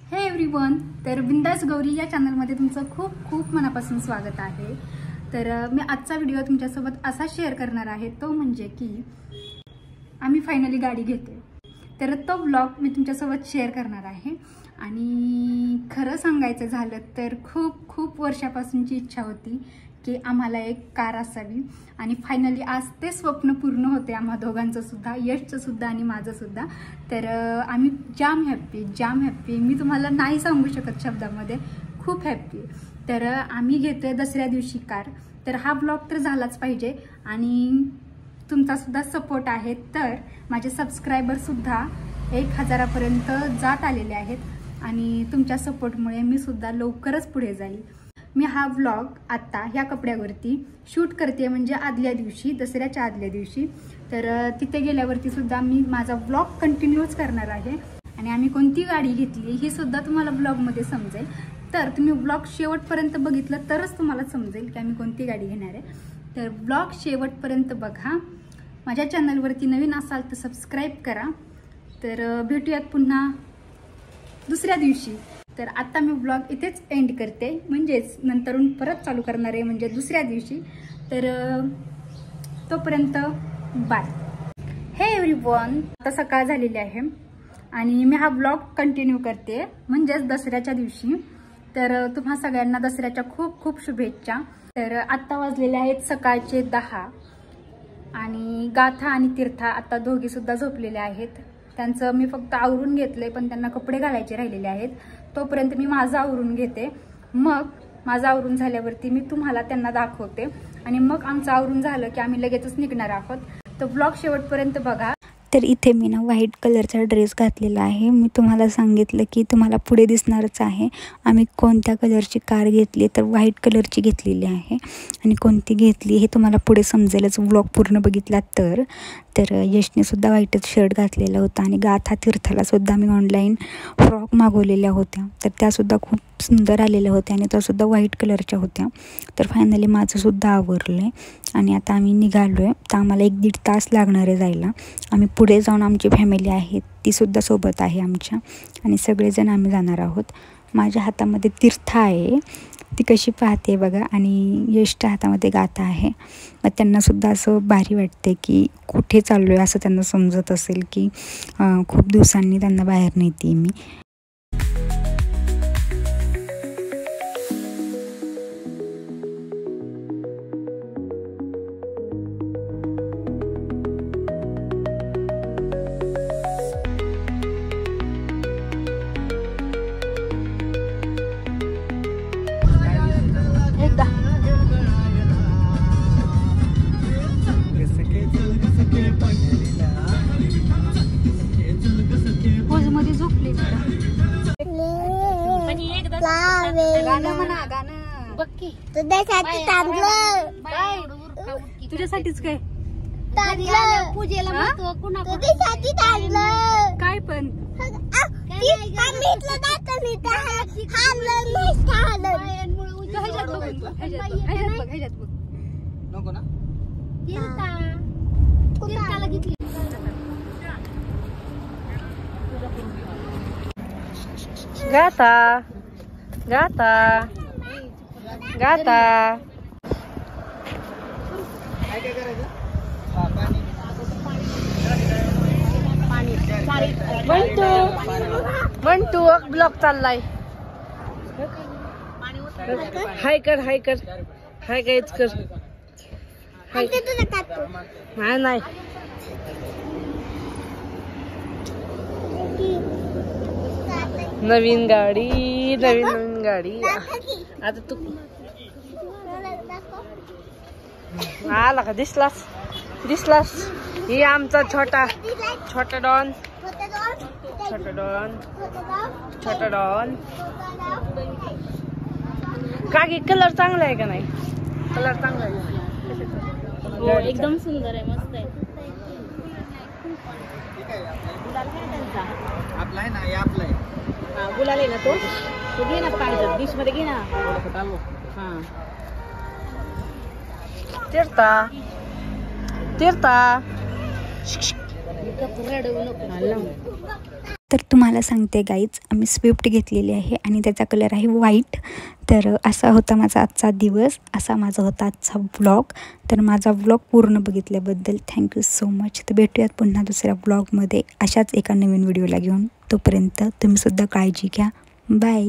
हे एव्हरीवन, तर बिंदास गौरी या चॅनलमध्ये तुमचं खूप खूप मनापासून स्वागत आहे। तर मी आजचा व्हिडिओ तुमच्यासोबत असा शेअर करणार आहे, तो म्हणजे की आम्ही फायनली गाडी घेतोय। तर तो ब्लॉग मी तुमच्यासोबत शेअर करणार आहे। आणि खरं सांगायचं झालं तर खूप खूप वर्षापासूनची इच्छा होती की आम्हाला एक कार असावी, आणि फायनली आज ते स्वप्न पूर्ण होते आम्हा दोघांचं सुद्धा, यशचं सुद्धा आणि माझं सुद्धा। तर आम्ही जाम हॅप्पी, मी तुम्हाला नाही सांगू शकत शब्दामध्ये, खूप हॅप्पी। तर आम्ही घेतोय दसऱ्या दिवशी कार। तर हा ब्लॉग तर झालाच पाहिजे, आणि तुमचा सुद्धा सपोर्ट आहे। तर माझे सबस्क्रायबर सुद्धा 1000 पर्यंत जात आलेले आहेत, आणि तुमच्या सपोर्टमुळे मी सुद्धा लवकरच पुढे जाईल। मी हा व्लॉग आता ह्या कपड्यावरती शूट करते, म्हणजे आदल्या दिवशी, दसऱ्याच्या आदल्या दिवशी। तर तिथे गेल्यावरती सुद्धा मी माझा व्लॉग कंटिन्यूच करणार आहे, आणि आम्ही कोणती गाडी घेतली हे सुद्धा तुम्हाला ब्लॉगमध्ये समजेल। तर तुम्ही व्लॉग शेवटपर्यंत बघितलं तरच तुम्हाला समजेल की आम्ही कोणती गाडी घेणार आहे। तर व्लॉग शेवटपर्यंत बघा। माझ्या चॅनलवरती नवीन असाल तर सबस्क्राईब करा। तर भेटूयात पुन्हा दुसऱ्या दिवशी। तर आता मी ब्लॉग इथेच एंड करते, म्हणजेच नंतरून परत चालू करणार आहे, म्हणजे दुसऱ्या दिवशी। तर तोपर्यंत बाय। हे एव्हरीवन, आता सकाळ झालेली आहे आणि मी हा ब्लॉग कंटिन्यू करते, म्हणजेच दसऱ्याच्या दिवशी। तर तुम्हा सगळ्यांना दसऱ्याच्या खूप खूप शुभेच्छा। तर आत्ता वाजलेले आहेत सकाळचे 10, आणि गाथा आणि तीर्था आता दोघी सुद्धा झोपलेले आहेत। त्यांचं मी फक्त आवरून घेतलंय, पण त्यांना कपडे घालायचे राहिलेले आहेत। तोपर्यंत मी माझं आवरून घेते, मग माझं आवरून झाल्यावरती मी तुम्हाला त्यांना दाखवते, आणि मग आमचं आवरून झालं की आम्ही लगेचच निघणार आहोत। तर ब्लॉग शेवटपर्यंत बघा। तर इथे मी ना व्हाईट कलरचा ड्रेस घातलेला आहे। मी तुम्हाला सांगितलं की तुम्हाला पुढे दिसणारच आहे आम्ही कोणत्या कलरची कार घेतली, तर व्हाईट कलरची घेतलेली आहे। आणि कोणती घेतली हे तुम्हाला पुढे समजेलच व्लॉग पूर्ण बघितला तर। यशने सुद्धा व्हाईटच शर्ट घातलेला होता, आणि गाथा तीर्थाला सुद्धा मी ऑनलाईन फ्रॉक मागवलेल्या होत्या, तर त्यासुद्धा खूप सुंदर आलेल्या होत्या, आणि त्यासुद्धा व्हाईट कलरच्या होत्या। तर फायनली माझं सुद्धा आवरलं आहे, आणि आता आम्ही निघालो आहे। तर आम्हाला 1-1.5 तास लागणार आहे जायला। आम्ही पुढे जाऊन आमची फॅमिली आहे तीसुद्धा सोबत आहे आमच्या, आणि सगळेजण आम्ही जाणार आहोत। माझ्या हातामध्ये तीर्था आहे, ती कशी पाहते बघा, आणि यशच्या हातामध्ये गाथा आहे। मग त्यांनासुद्धा असं भारी वाटते की कुठे चाललो आहे, असं त्यांना समजत असेल की खूप दिवसांनी त्यांना बाहेर नेते मी। मध्ये झोपले गाणं म्हणा, गाणं बघ की तुझ्यासाठी थांबलं, तुझ्यासाठीच काय पूजेला तुझ्यासाठी थांबलं काय, पण नको ना घेतली। गाथा गाथा गाथा म्हणतो ब्लॉक चाललाय। हाय कर हाय कर हाय गायच कर, हाय नाही नवीन गाडी नवीन गाडी। आता तू आला का? दिसलास ही आमचा छोटा डॉन का की कलर चांगला आहे का नाही? कलर चांगला आहे हो, एकदम सुंदर आहे, मस्त आहे। आपला आहे ना, आपला आहे गुलाल आहे ना, तो घे ना, पाहिजे डिश मध्ये घे ना। तीर्था तीर्था तर तुम्हाला सांगते गाईज, आम्ही स्विफ्ट घेतलेली आहे आणि त्याचा कलर आहे व्हाईट. तर असा होता माझा आजचा दिवस, असा माझा होता आजचा व्लॉग. तर माझा व्लॉग पूर्ण बघितल्याबद्दल थँक्यू सो मच. तर भेटूयात पुन्हा दुसऱ्या व्लॉगमध्ये अशाच एका नवीन व्हिडिओला घेऊन. तोपर्यंत तुम्हीसुद्धा काळजी घ्या. बाय.